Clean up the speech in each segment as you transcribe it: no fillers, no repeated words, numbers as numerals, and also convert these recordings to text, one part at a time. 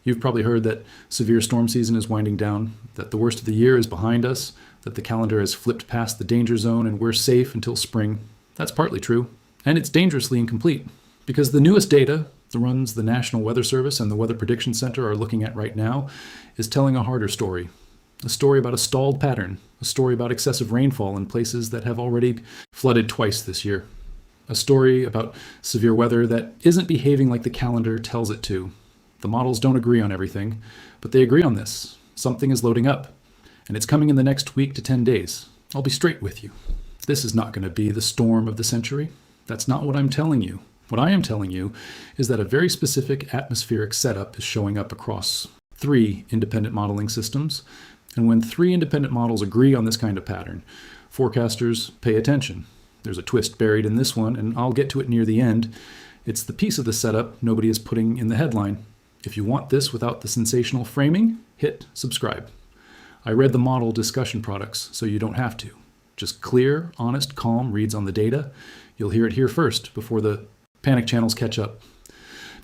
You've probably heard that severe storm season is winding down, that the worst of the year is behind us, that the calendar has flipped past the danger zone and we're safe until spring. That's partly true, and it's dangerously incomplete, because the newest data, the ones the National Weather Service and the Weather Prediction Center are looking at right now, is telling a harder story. A story about a stalled pattern, a story about excessive rainfall in places that have already flooded twice this year. A story about severe weather that isn't behaving like the calendar tells it to. The models don't agree on everything, but they agree on this. Something is loading up, and it's coming in the next week to 10 days. I'll be straight with you. This is not going to be the storm of the century. That's not what I'm telling you. What I am telling you is that a very specific atmospheric setup is showing up across 3 independent modeling systems. And when 3 independent models agree on this kind of pattern, forecasters pay attention. There's a twist buried in this one, and I'll get to it near the end. It's the piece of the setup nobody is putting in the headline. If you want this without the sensational framing, hit subscribe. I read the model discussion products, so you don't have to. Just clear, honest, calm reads on the data. You'll hear it here first before the panic channels catch up.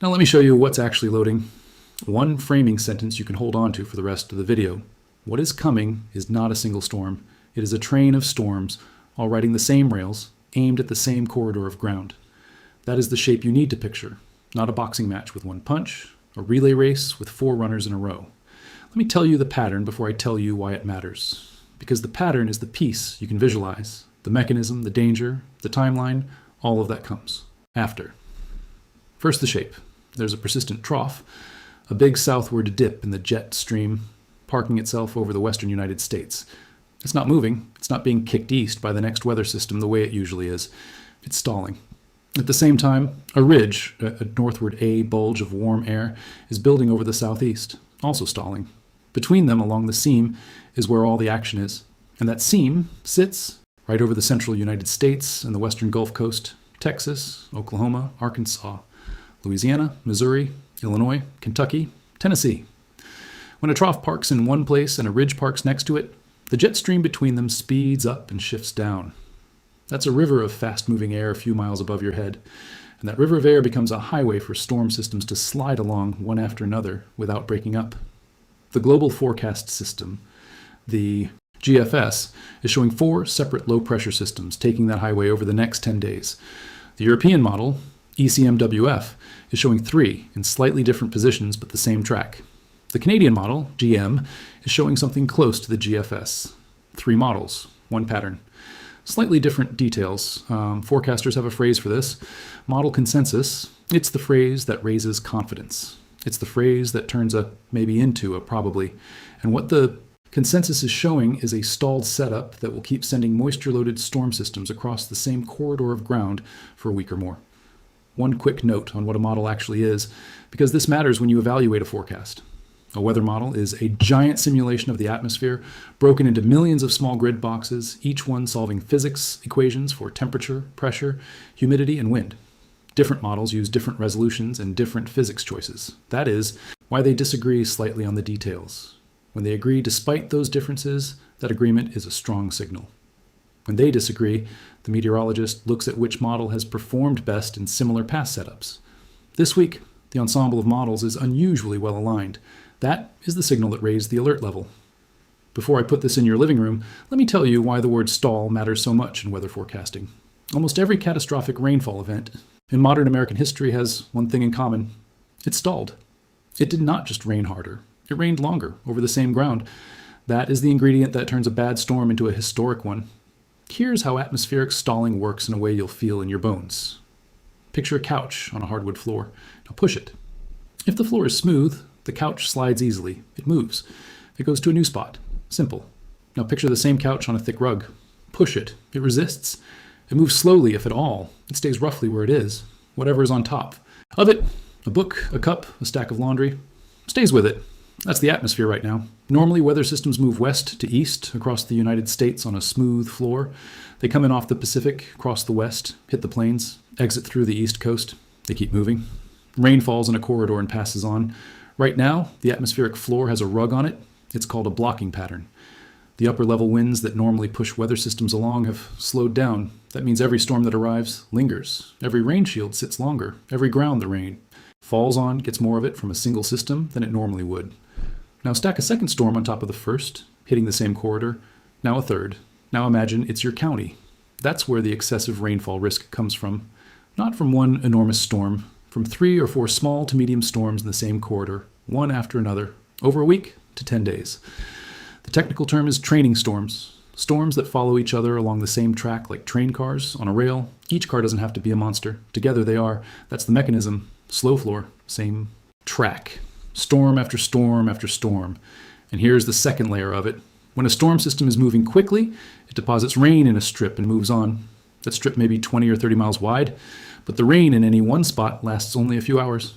Now let me show you what's actually loading. One framing sentence you can hold on to for the rest of the video. What is coming is not a single storm. It is a train of storms, all riding the same rails, aimed at the same corridor of ground. That is the shape you need to picture, not a boxing match with one punch, a relay race with 4 runners in a row. Let me tell you the pattern before I tell you why it matters. Because the pattern is the piece you can visualize. The mechanism, the danger, the timeline, all of that comes after. First, the shape. There's a persistent trough, a big southward dip in the jet stream, parking itself over the western United States. It's not moving. It's not being kicked east by the next weather system the way it usually is. It's stalling. At the same time, a ridge, a northward A bulge of warm air, is building over the southeast, also stalling. Between them, along the seam, is where all the action is. And that seam sits right over the central United States and the western Gulf Coast, Texas, Oklahoma, Arkansas, Louisiana, Missouri, Illinois, Kentucky, Tennessee. When a trough parks in one place and a ridge parks next to it, the jet stream between them speeds up and shifts down. That's a river of fast-moving air a few miles above your head, and that river of air becomes a highway for storm systems to slide along one after another without breaking up. The Global Forecast System, the GFS, is showing 4 separate low-pressure systems taking that highway over the next 10 days. The European model, ECMWF, is showing 3 in slightly different positions but the same track. The Canadian model, GM, is showing something close to the GFS. 3 models, 1 pattern. Slightly different details. Forecasters have a phrase for this. Model consensus. It's the phrase that raises confidence. It's the phrase that turns a maybe into a probably. And what the consensus is showing is a stalled setup that will keep sending moisture-loaded storm systems across the same corridor of ground for a week or more. One quick note on what a model actually is, because this matters when you evaluate a forecast. A weather model is a giant simulation of the atmosphere, broken into millions of small grid boxes, each one solving physics equations for temperature, pressure, humidity, and wind. Different models use different resolutions and different physics choices. That is why they disagree slightly on the details. When they agree despite those differences, that agreement is a strong signal. When they disagree, the meteorologist looks at which model has performed best in similar past setups. This week, the ensemble of models is unusually well aligned. That is the signal that raised the alert level. Before I put this in your living room, let me tell you why the word stall matters so much in weather forecasting. Almost every catastrophic rainfall event in modern American history has one thing in common. It stalled. It did not just rain harder. It rained longer over the same ground. That is the ingredient that turns a bad storm into a historic one. Here's how atmospheric stalling works in a way you'll feel in your bones. Picture a couch on a hardwood floor. Now push it. If the floor is smooth, the couch slides easily. It moves. It goes to a new spot. Simple. Now picture the same couch on a thick rug. Push it. It resists. It moves slowly, if at all. It stays roughly where it is. Whatever is on top of it, a book, a cup, a stack of laundry, stays with it. That's the atmosphere right now. Normally, weather systems move west to east across the United States on a smooth floor. They come in off the Pacific, cross the west, hit the plains, exit through the east coast. They keep moving. Rain falls in a corridor and passes on. Right now, the atmospheric floor has a rug on it. It's called a blocking pattern. The upper level winds that normally push weather systems along have slowed down. That means every storm that arrives lingers. Every rain shield sits longer. Every ground the rain falls on, gets more of it from a single system than it normally would. Now stack a second storm on top of the first, hitting the same corridor. Now a third. Now imagine it's your county. That's where the excessive rainfall risk comes from. Not from one enormous storm, from 3 or 4 small to medium storms in the same corridor, one after another, over a week to 10 days. The technical term is training storms. Storms that follow each other along the same track like train cars on a rail. Each car doesn't have to be a monster. Together they are. That's the mechanism. Slow floor, same track. Storm after storm after storm. And here's the second layer of it. When a storm system is moving quickly, it deposits rain in a strip and moves on. That strip may be 20 or 30 miles wide, but the rain in any one spot lasts only a few hours.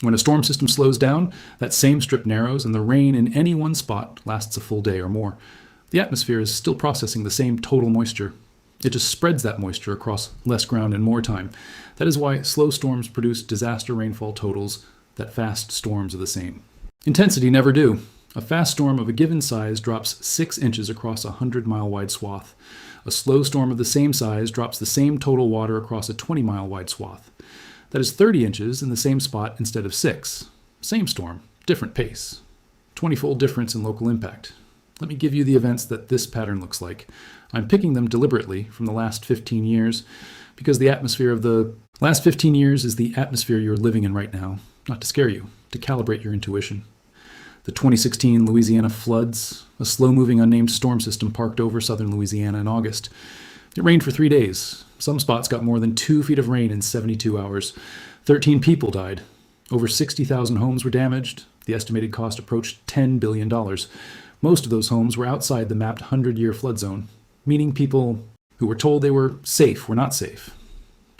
When a storm system slows down, that same strip narrows and the rain in any one spot lasts a full day or more. The atmosphere is still processing the same total moisture. It just spreads that moisture across less ground in more time. That is why slow storms produce disaster rainfall totals that fast storms are the same. Intensity never do. A fast storm of a given size drops 6 inches across a 100-mile wide swath. A slow storm of the same size drops the same total water across a 20-mile wide swath. That is 30 inches in the same spot instead of 6. Same storm, different pace. 20-fold difference in local impact. Let me give you the events that this pattern looks like. I'm picking them deliberately from the last 15 years because the atmosphere of the last 15 years is the atmosphere you're living in right now, not to scare you, to calibrate your intuition. The 2016 Louisiana floods, a slow-moving unnamed storm system parked over southern Louisiana in August. It rained for 3 days. Some spots got more than 2 feet of rain in 72 hours. 13 people died. Over 60,000 homes were damaged. The estimated cost approached $10 billion. Most of those homes were outside the mapped 100-year flood zone, meaning people who were told they were safe were not safe.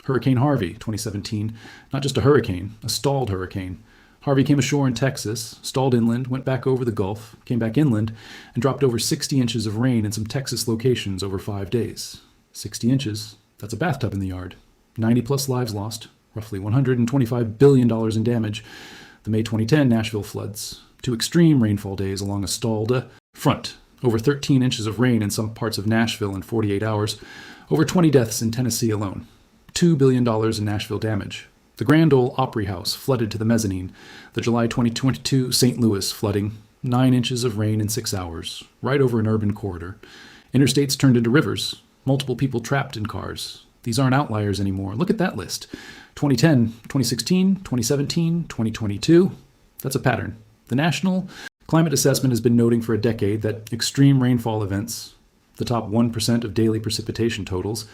Hurricane Harvey, 2017, not just a hurricane, a stalled hurricane. Harvey came ashore in Texas, stalled inland, went back over the Gulf, came back inland, and dropped over 60 inches of rain in some Texas locations over 5 days. 60 inches, that's a bathtub in the yard. 90-plus lives lost, roughly $125 billion in damage. The May 2010 Nashville floods, 2 extreme rainfall days along a stalled front. Over 13 inches of rain in some parts of Nashville in 48 hours. Over 20 deaths in Tennessee alone. $2 billion in Nashville damage. The Grand Ole Opry House flooded to the mezzanine. The July 2022 St. Louis flooding. 9 inches of rain in 6 hours, right over an urban corridor. Interstates turned into rivers. Multiple people trapped in cars. These aren't outliers anymore. Look at that list. 2010, 2016, 2017, 2022. That's a pattern. The National Climate Assessment has been noting for a decade that extreme rainfall events, the top 1% of daily precipitation totals,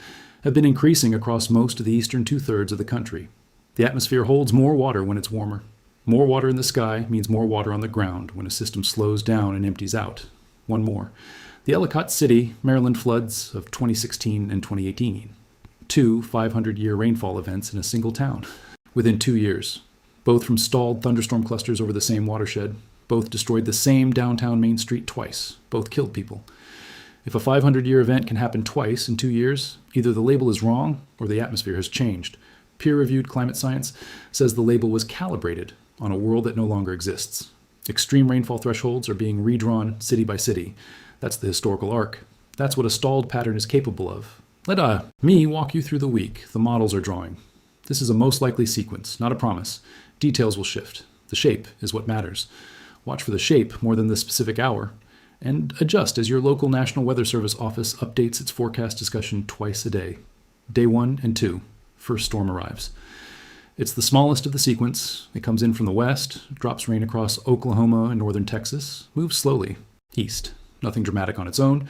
have been increasing across most of the eastern 2/3 of the country. The atmosphere holds more water when it's warmer. More water in the sky means more water on the ground when a system slows down and empties out. One more. The Ellicott City, Maryland floods of 2016 and 2018. 2 500-year rainfall events in a single town within 2 years. Both from stalled thunderstorm clusters over the same watershed. Both destroyed the same downtown Main Street twice. Both killed people. If a 500-year event can happen twice in 2 years, either the label is wrong or the atmosphere has changed. Peer-reviewed climate science says the label was calibrated on a world that no longer exists. Extreme rainfall thresholds are being redrawn city by city. That's the historical arc. That's what a stalled pattern is capable of. Let me walk you through the week the models are drawing. This is a most likely sequence, not a promise. Details will shift. The shape is what matters. Watch for the shape more than the specific hour, and adjust as your local National Weather Service office updates its forecast discussion twice a day. Day 1 and 2. First storm arrives. It's the smallest of the sequence. It comes in from the west, drops rain across Oklahoma and northern Texas, moves slowly east. Nothing dramatic on its own.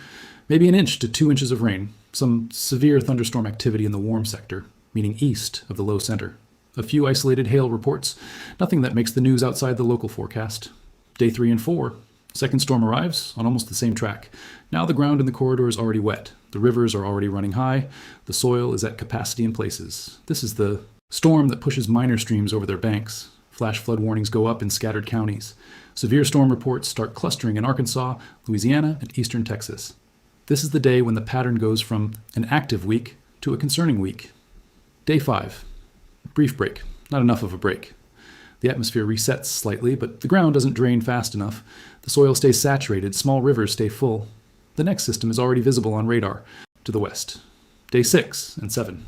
Maybe 1 inch to 2 inches of rain. Some severe thunderstorm activity in the warm sector, meaning east of the low center. A few isolated hail reports. Nothing that makes the news outside the local forecast. Day 3 and 4. Second storm arrives on almost the same track. Now the ground in the corridor is already wet. The rivers are already running high. The soil is at capacity in places. This is the storm that pushes minor streams over their banks. Flash flood warnings go up in scattered counties. Severe storm reports start clustering in Arkansas, Louisiana, and eastern Texas. This is the day when the pattern goes from an active week to a concerning week. Day 5. Brief break. Not enough of a break. The atmosphere resets slightly, but the ground doesn't drain fast enough. The soil stays saturated, small rivers stay full. The next system is already visible on radar, to the west. Day 6 and 7.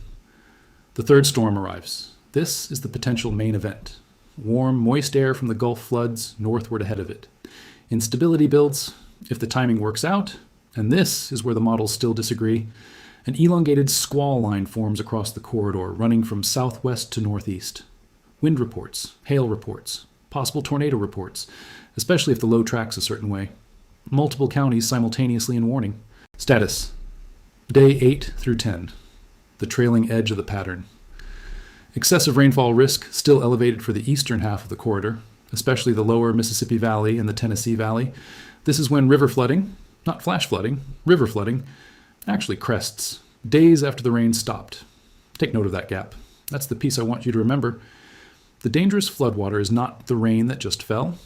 The third storm arrives. This is the potential main event. Warm, moist air from the Gulf floods northward ahead of it. Instability builds. If the timing works out, and this is where the models still disagree, an elongated squall line forms across the corridor, running from southwest to northeast. Wind reports, hail reports, possible tornado reports, especially if the low tracks a certain way. Multiple counties simultaneously in warning. Status: Day 8 through 10. The trailing edge of the pattern. Excessive rainfall risk still elevated for the eastern half of the corridor, especially the lower Mississippi Valley and the Tennessee Valley. This is when river flooding, not flash flooding, river flooding, actually crests, days after the rain stopped. Take note of that gap. That's the piece I want you to remember. The dangerous floodwater is not the rain that just fell.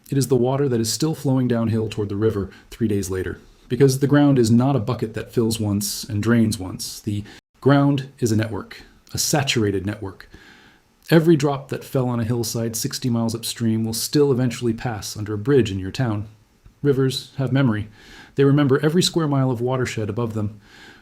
It is the water that is still flowing downhill toward the river 3 days later. Because the ground is not a bucket that fills once and drains once. The ground is a network, a saturated network. Every drop that fell on a hillside 60 miles upstream will still eventually pass under a bridge in your town. Rivers have memory. They remember every square mile of watershed above them.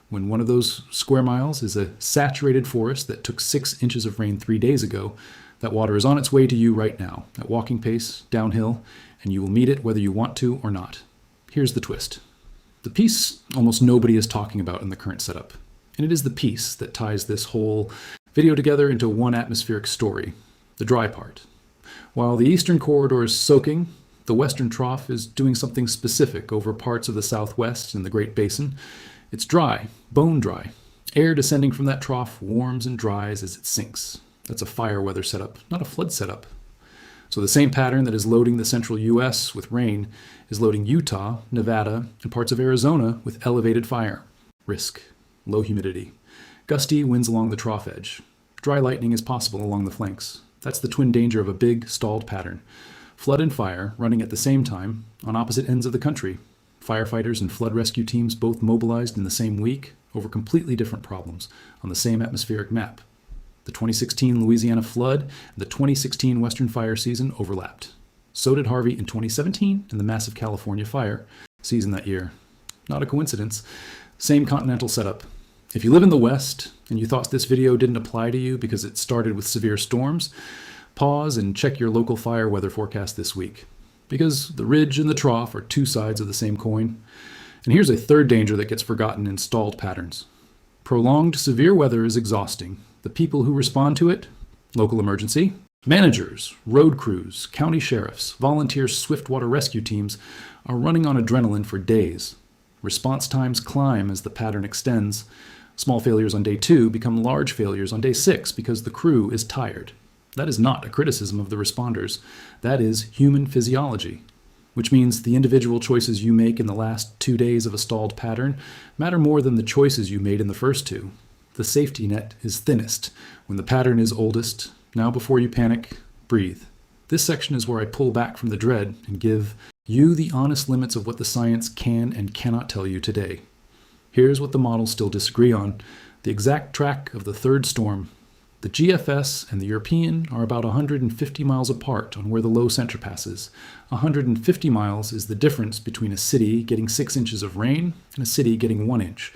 When one of those square miles is a saturated forest that took 6 inches of rain 3 days ago, that water is on its way to you right now, at walking pace, downhill, and you will meet it whether you want to or not. Here's the twist. The piece almost nobody is talking about in the current setup, and it is the piece that ties this whole video together into one atmospheric story, the dry part. While the eastern corridor is soaking, the western trough is doing something specific over parts of the southwest and the Great Basin. It's dry, bone dry. Air descending from that trough warms and dries as it sinks. That's a fire weather setup, not a flood setup. So the same pattern that is loading the central U.S. with rain is loading Utah, Nevada, and parts of Arizona with elevated fire. Risk, low humidity. Gusty winds along the trough edge. Dry lightning is possible along the flanks. That's the twin danger of a big, stalled pattern. Flood and fire running at the same time on opposite ends of the country. Firefighters and flood rescue teams both mobilized in the same week over completely different problems on the same atmospheric map. The 2016 Louisiana flood and the 2016 Western fire season overlapped. So did Harvey in 2017 and the massive California fire season that year. Not a coincidence. Same continental setup. If you live in the West and you thought this video didn't apply to you because it started with severe storms, pause and check your local fire weather forecast this week. Because the ridge and the trough are two sides of the same coin. And here's a third danger that gets forgotten in stalled patterns. Prolonged severe weather is exhausting. The people who respond to it, local emergency, managers, road crews, county sheriffs, volunteer swiftwater rescue teams are running on adrenaline for days. Response times climb as the pattern extends. Small failures on day 2 become large failures on day 6 because the crew is tired. That is not a criticism of the responders. That is human physiology, which means the individual choices you make in the last 2 days of a stalled pattern matter more than the choices you made in the first 2. The safety net is thinnest when the pattern is oldest. Now before you panic, breathe. This section is where I pull back from the dread and give you the honest limits of what the science can and cannot tell you today. Here's what the models still disagree on. The exact track of the third storm. The GFS and the European are about 150 miles apart on where the low center passes. 150 miles is the difference between a city getting 6 inches of rain and a city getting 1 inch.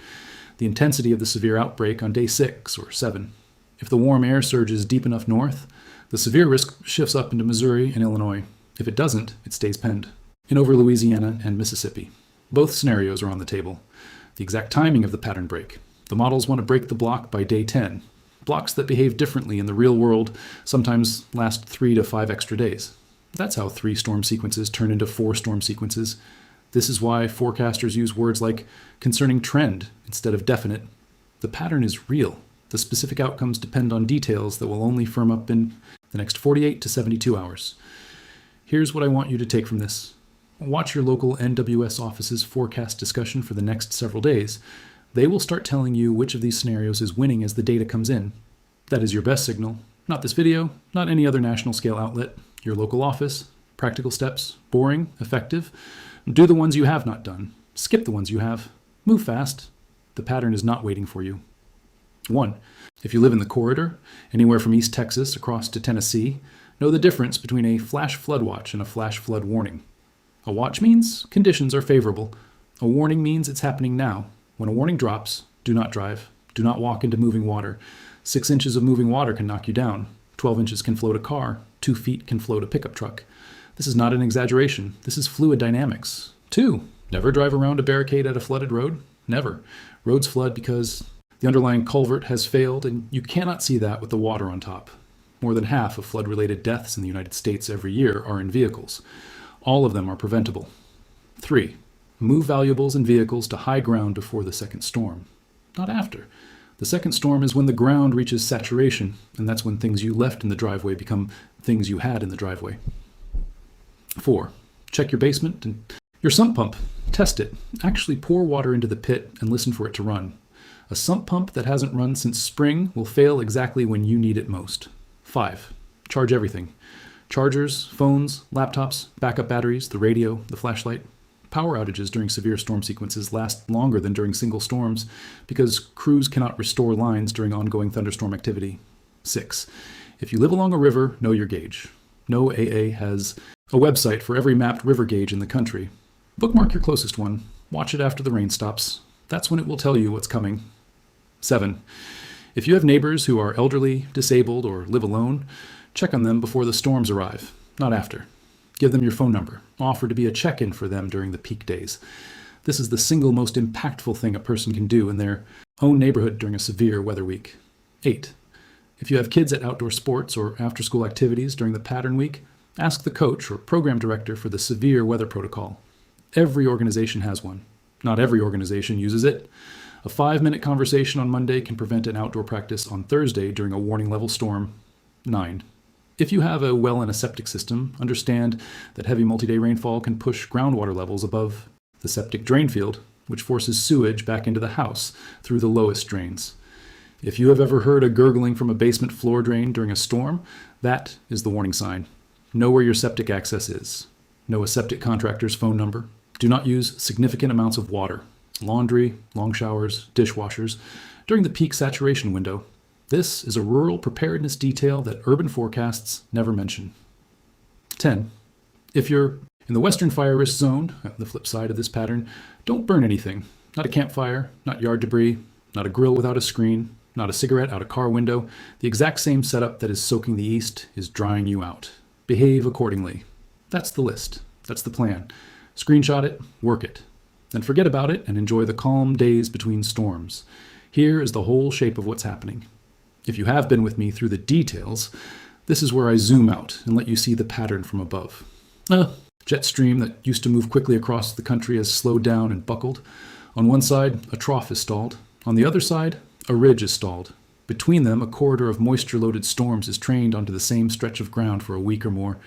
The intensity of the severe outbreak on day 6 or 7. If the warm air surges deep enough north, the severe risk shifts up into Missouri and Illinois. If it doesn't, it stays penned in over Louisiana and Mississippi. Both scenarios are on the table. The exact timing of the pattern break. The models want to break the block by day 10. Blocks that behave differently in the real world sometimes last 3 to 5 extra days. That's how 3 storm sequences turn into 4 storm sequences. This is why forecasters use words like concerning trend instead of definite. The pattern is real. The specific outcomes depend on details that will only firm up in the next 48 to 72 hours. Here's what I want you to take from this. Watch your local NWS office's forecast discussion for the next several days. They will start telling you which of these scenarios is winning as the data comes in. That is your best signal. Not this video, not any other national scale outlet. Your local office. Practical steps. Boring. Effective. Do the ones you have not done. Skip the ones you have. Move fast. The pattern is not waiting for you. 1. If you live in the corridor, anywhere from East Texas across to Tennessee, know the difference between a flash flood watch and a flash flood warning. A watch means conditions are favorable. A warning means it's happening now. When a warning drops, do not drive. Do not walk into moving water. 6 inches of moving water can knock you down. 12 inches can float a car. 2 feet can float a pickup truck. This is not an exaggeration. This is fluid dynamics. 2. Never drive around a barricade at a flooded road. Never. Roads flood because the underlying culvert has failed, and you cannot see that with the water on top. More than half of flood-related deaths in the United States every year are in vehicles. All of them are preventable. 3. Move valuables and vehicles to high ground before the second storm. Not after. The second storm is when the ground reaches saturation, and that's when things you left in the driveway become things you had in the driveway. 4. Check your basement and your sump pump. Test it. Actually pour water into the pit and listen for it to run. A sump pump that hasn't run since spring will fail exactly when you need it most. 5. Charge everything. Chargers, phones, laptops, backup batteries, the radio, the flashlight. Power outages during severe storm sequences last longer than during single storms because crews cannot restore lines during ongoing thunderstorm activity. 6. If you live along a river, know your gauge. No AA has a website for every mapped river gauge in the country. Bookmark your closest one. Watch it after the rain stops. That's when it will tell you what's coming. 7. If you have neighbors who are elderly, disabled, or live alone, check on them before the storms arrive, not after. Give them your phone number. Offer to be a check-in for them during the peak days. This is the single most impactful thing a person can do in their own neighborhood during a severe weather week. 8. If you have kids at outdoor sports or after-school activities during the pattern week, ask the coach or program director for the severe weather protocol. Every organization has one. Not every organization uses it. A 5-minute conversation on Monday can prevent an outdoor practice on Thursday during a warning level storm. 9. If you have a well and a septic system, understand that heavy multi-day rainfall can push groundwater levels above the septic drain field, which forces sewage back into the house through the lowest drains. If you have ever heard a gurgling from a basement floor drain during a storm, that is the warning sign. Know where your septic access is. Know a septic contractor's phone number. Do not use significant amounts of water, laundry, long showers, dishwashers, during the peak saturation window. This is a rural preparedness detail that urban forecasts never mention. 10. If you're in the western fire risk zone, on the flip side of this pattern, don't burn anything. Not a campfire, not yard debris, not a grill without a screen, not a cigarette out a car window. The exact same setup that is soaking the east is drying you out. Behave accordingly. That's the list. That's the plan. Screenshot it, work it. Then forget about it and enjoy the calm days between storms. Here is the whole shape of what's happening. If you have been with me through the details, this is where I zoom out and let you see the pattern from above. A jet stream that used to move quickly across the country has slowed down and buckled. On one side, a trough is stalled. On the other side, a ridge is stalled. Between them, a corridor of moisture-loaded storms is trained onto the same stretch of ground for a week or more.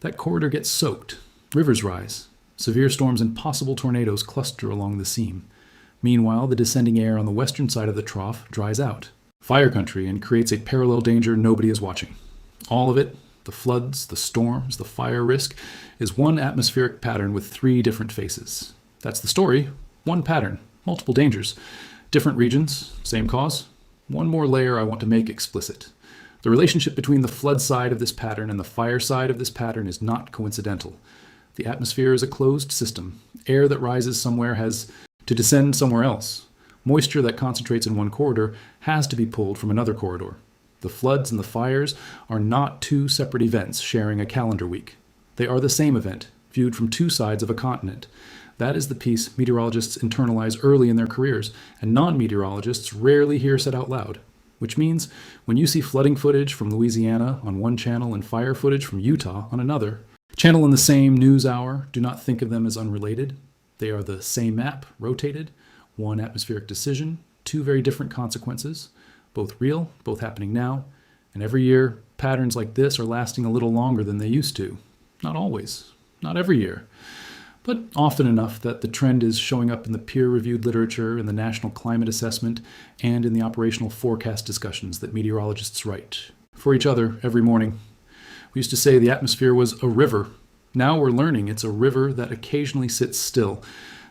That corridor gets soaked. Rivers rise. Severe storms and possible tornadoes cluster along the seam. Meanwhile, the descending air on the western side of the trough dries out. Fire country, and creates a parallel danger nobody is watching. All of it, the floods, the storms, the fire risk, is one atmospheric pattern with 3 different faces. That's the story. One pattern, multiple dangers. Different regions, same cause. One more layer I want to make explicit. The relationship between the flood side of this pattern and the fire side of this pattern is not coincidental. The atmosphere is a closed system. Air that rises somewhere has to descend somewhere else. Moisture that concentrates in one corridor has to be pulled from another corridor. The floods and the fires are not 2 separate events sharing a calendar week. They are the same event, viewed from 2 sides of a continent. That is the piece meteorologists internalize early in their careers, and non-meteorologists rarely hear said out loud. Which means, when you see flooding footage from Louisiana on one channel and fire footage from Utah on another, channel in the same news hour, do not think of them as unrelated. They are the same map, rotated, one atmospheric decision, 2 very different consequences, both real, both happening now, and every year, patterns like this are lasting a little longer than they used to. Not always, not every year, but often enough that the trend is showing up in the peer-reviewed literature, in the National Climate Assessment, and in the operational forecast discussions that meteorologists write for each other every morning. We used to say the atmosphere was a river. Now we're learning it's a river that occasionally sits still.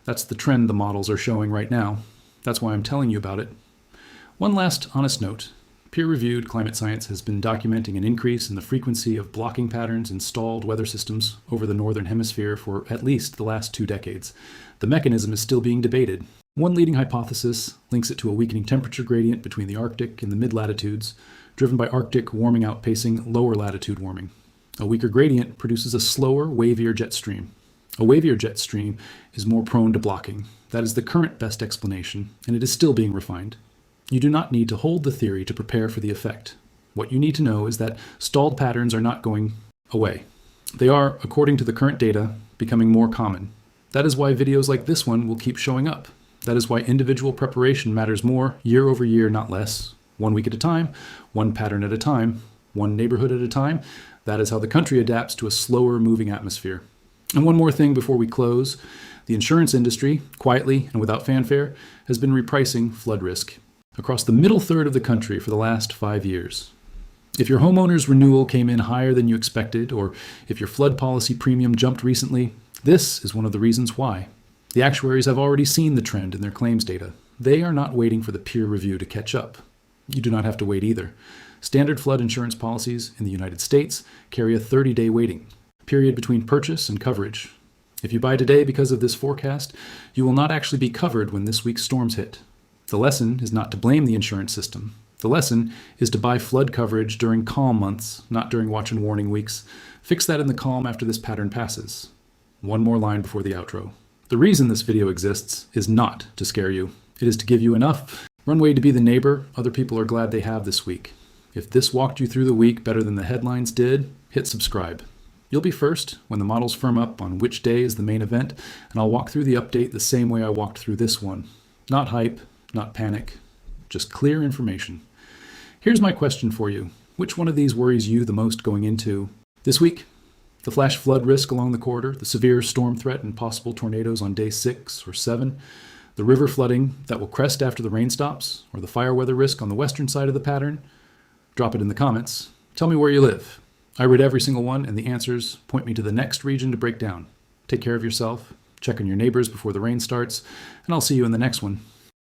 That's the trend the models are showing right now. That's why I'm telling you about it. One last honest note. Peer-reviewed climate science has been documenting an increase in the frequency of blocking patterns in stalled weather systems over the northern hemisphere for at least the last 2 decades. The mechanism is still being debated. One leading hypothesis links it to a weakening temperature gradient between the Arctic and the mid-latitudes, driven by Arctic warming outpacing lower latitude warming. A weaker gradient produces a slower, wavier jet stream. A wavier jet stream is more prone to blocking. That is the current best explanation, and it is still being refined. You do not need to hold the theory to prepare for the effect. What you need to know is that stalled patterns are not going away. They are, according to the current data, becoming more common. That is why videos like this one will keep showing up. That is why individual preparation matters more year over year, not less. 1 week at a time, one pattern at a time, one neighborhood at a time. That is how the country adapts to a slower moving atmosphere. And one more thing before we close. The insurance industry, quietly and without fanfare, has been repricing flood risk across the middle third of the country for the last 5 years. If your homeowner's renewal came in higher than you expected, or if your flood policy premium jumped recently, this is one of the reasons why. The actuaries have already seen the trend in their claims data. They are not waiting for the peer review to catch up. You do not have to wait either. Standard flood insurance policies in the United States carry a 30-day waiting period between purchase and coverage. If you buy today because of this forecast, you will not actually be covered when this week's storms hit. The lesson is not to blame the insurance system. The lesson is to buy flood coverage during calm months, not during watch and warning weeks. Fix that in the calm after this pattern passes. One more line before the outro. The reason this video exists is not to scare you. It is to give you enough runway to be the neighbor other people are glad they have this week. If this walked you through the week better than the headlines did, hit subscribe. You'll be first when the models firm up on which day is the main event, and I'll walk through the update the same way I walked through this one. Not hype, not panic, just clear information. Here's my question for you. Which one of these worries you the most going into this week? The flash flood risk along the corridor, the severe storm threat and possible tornadoes on day 6 or 7, the river flooding that will crest after the rain stops, or the fire weather risk on the western side of the pattern? Drop it in the comments. Tell me where you live. I read every single one, and the answers point me to the next region to break down. Take care of yourself, check on your neighbors before the rain starts, and I'll see you in the next one.